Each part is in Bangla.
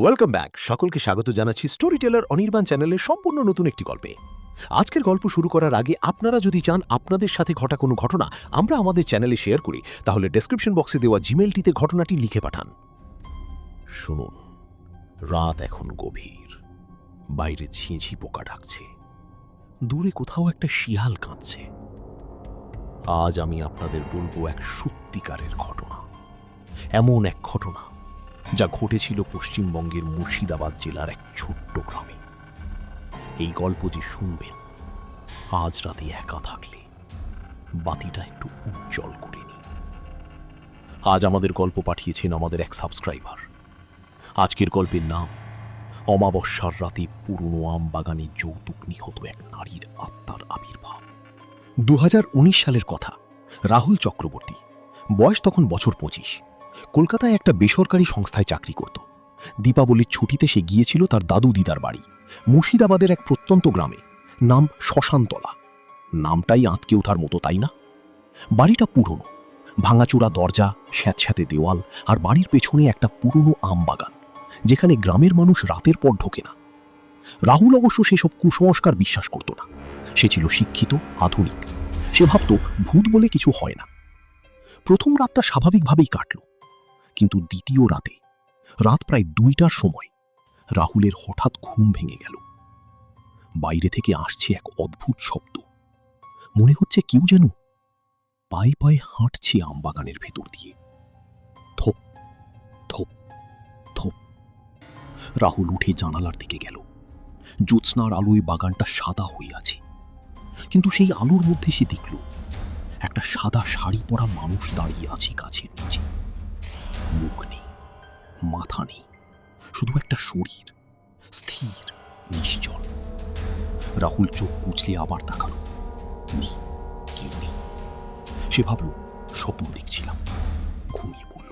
Welcome back. সকলকে স্বাগত জানাচ্ছি স্টোরি টেলার অনির্বাণ চ্যানেলের সম্পূর্ণ নতুন একটি গল্পে। আজকের গল্প শুরু করার আগে আপনারা যদি চান আপনাদের সাথে ঘটা কোনো ঘটনা আমরা আমাদের চ্যানেলে শেয়ার করি, তাহলে ডেসক্রিপশন বক্সে দেওয়া জিমেলটিতে ঘটনাটি লিখে পাঠান। শুনুন, রাত এখন গভীর, বাইরে ঝিঁঝি পোকা ডাকছে, দূরে কোথাও একটা শিয়াল কাঁদছে। আজ আমি আপনাদের বলবো এক সত্যিকারের ঘটনা, এমন এক ঘটনা যা ঘটেছিল পশ্চিমবঙ্গের মুর্শিদাবাদ জেলার এক ছোট্ট গ্রামে। এই গল্প যে শুনবেন, আজ রাতে একা থাকলে বাতিটা একটু উজ্জ্বল করে নিন। আজ আমাদের গল্প পাঠিয়েছেন আমাদের এক সাবস্ক্রাইবার। আজকের গল্পের নাম অমাবস্যার রাতে পুরনো আম বাগানে যৌতুক নিহত এক নারীর আত্মার আবির্ভাব। 2019 সালের কথা। রাহুল চক্রবর্তী, বয়স তখন বছর 25, কলকাতায় একটা বেসরকারি সংস্থায় চাকরি করত। দীপাবলির ছুটিতে সে গিয়েছিল তার দাদু দিদার বাড়ি, মুর্শিদাবাদের এক প্রত্যন্ত গ্রামে, নাম শ্মশানতলা। নামটাই আঁতকে ওঠার মতো, তাই না? বাড়িটা পুরনো, ভাঙাচোরা দরজা, স্যাঁতস্যাঁতে দেওয়াল, আর বাড়ির পেছনে একটা পুরনো আম বাগান, যেখানে গ্রামের মানুষ রাতের পর ঢোকে না। রাহুল অবশ্য সেসব কুসংস্কার বিশ্বাস করত না। সে ছিল শিক্ষিত, আধুনিক। সে ভাবত ভূত বলে কিছু হয় না। প্রথম রাতটা স্বাভাবিকভাবেই কাটল, কিন্তু দ্বিতীয় রাতে, রাত প্রায় 2টার সময়, রাহুলের হঠাৎ ঘুম ভেঙে গেল। বাইরে থেকে আসছে এক অদ্ভুত শব্দ। মনে হচ্ছে কেউ যেন পায়ে পায়ে হাঁটছে আমবাগানের ভেতর দিয়ে। থোপ থোপ থোপ। রাহুল উঠে জানালার দিকে গেল। জ্যোৎস্নার আলোয় বাগানটা সাদা হয়ে আছে, কিন্তু সেই আলোর মধ্যে সে দেখল একটা সাদা শাড়ি পরা মানুষ দাঁড়িয়ে আছে গাছের নিচে। মুখ নেই, মাথা নেই, শুধু একটা শরীর, স্থির, নিশ্চল। রাহুল চোখ কুঁচলে আবার তাকালো। নেই, কেউ নেই। সে ভাবল স্বপ্ন দেখছিলাম, ঘুমিয়ে পড়ল।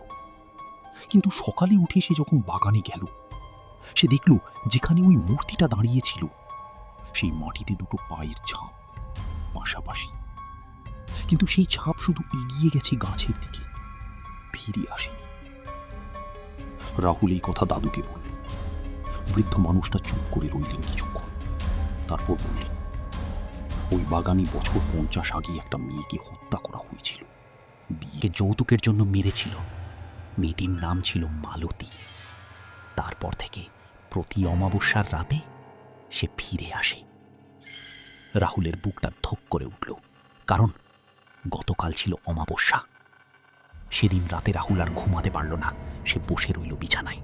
কিন্তু সকালে উঠে সে যখন বাগানে গেল, সে দেখল যেখানে ওই মূর্তিটা দাঁড়িয়েছিল, সেই মাটিতে দুটো পায়ের ছাপ পাশাপাশি। কিন্তু সেই ছাপ শুধু এগিয়ে গেছে গাছের দিকে, ফিরে আসেনি। রাহুল এই কথা দাদুকে বললেন। বৃদ্ধ মানুষটা চুপ করে রইলেন কিছুক্ষণ, তারপর বললেন, ওই বাগানে বছর 50 আগে একটা মেয়েকে হত্যা করা হয়েছিল। বিয়ে যৌতুকের জন্য মেরেছিল। মেয়েটির নাম ছিল মালতী। তারপর থেকে প্রতি অমাবস্যার রাতে সে ফিরে আসে। রাহুলের বুকটা ধক করে উঠল, কারণ গতকাল ছিল অমাবস্যা। সেদিন রাতে রাহুল আর ঘুমাতে পারল না। সে বসে রইল বিছানায়।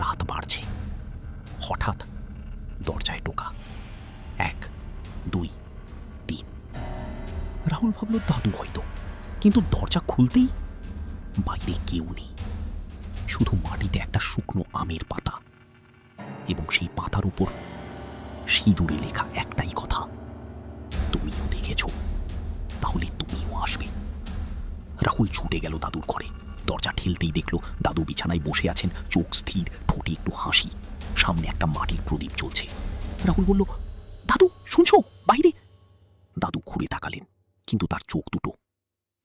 রাত বাড়ছে। হঠাৎ দরজায় টোকা। 1, 2, 3। রাহুল ভাবল দাদু হয়তো, কিন্তু দরজা খুলতেই বাইরে কেউ নেই। শুধু মাটিতে একটা শুকনো আমের পাতা, এবং সেই পাতার উপর সিঁদুরে লেখা একটাই কথা, তুমিও দেখেছ, তাহলে তুমিও আসবে। রাহুল ছুটে গেল দাদুর ঘরে। দরজা ঠেলতেই দেখল দাদু বিছানায় বসে আছেন, চোখ স্থির, ঠোঁটে একটু হাসি, সামনে একটা মাটির প্রদীপ জ্বলছে। রাহুল বলল, দাদু শুনছো বাইরে? দাদু ঘুরে তাকালেন, কিন্তু তার চোখ দুটো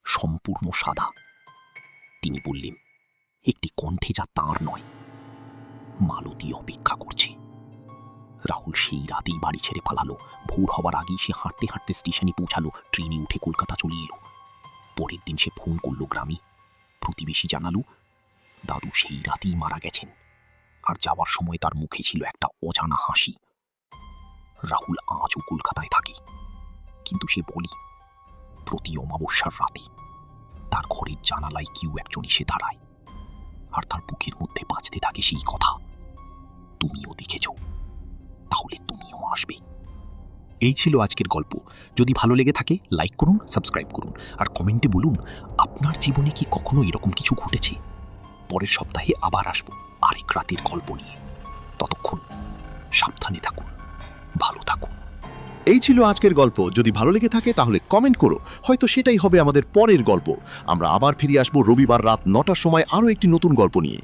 সম্পূর্ণ সাদা। তিনি বললেন একটি কণ্ঠে যা তাঁর নয়, মালতী অপেক্ষা করছে। রাহুল সেই রাতেই বাড়ি ছেড়ে পালালো। ভোর হবার আগেই সে হাঁটতে হাঁটতে স্টেশনে পৌঁছালো। ট্রেনে উঠে কলকাতা চলে এলো। পরের দিন সে ফোন করলো গ্রামে। প্রতিবেশী জানালো দাদু সেই রাতেই মারা গেছেন, আর যাওয়ার সময় তার মুখে ছিল একটা অজানা হাসি। রাহুল আজও কলকাতায় থাকে, কিন্তু সে বলি প্রতি অমাবস্যার রাতে তার ঘরের জানালায় কেউ একজন এসে দাঁড়ায়, আর তার বুকের মধ্যে বাজতে থাকে সেই কথা, তুমিও দেখেছ, তাহলে তুমিও আসবে। এই ছিল আজকের গল্প। যদি ভালো লেগে থাকে লাইক করুন, সাবস্ক্রাইব করুন, আর কমেন্টে বলুন আপনার জীবনে কি কখনো এরকম কিছু ঘটেছে। পরের সপ্তাহে আবার আসবো আরেক রাতের গল্প নিয়ে। ততক্ষণ সাবধানে থাকুন, ভালো থাকুন। এই ছিল আজকের গল্প। যদি ভালো লেগে থাকে তাহলে কমেন্ট করো, হয়তো সেটাই হবে আমাদের পরের গল্প। আমরা আবার ফিরে আসবো রবিবার রাত 9টার সময় আরও একটি নতুন গল্প নিয়ে।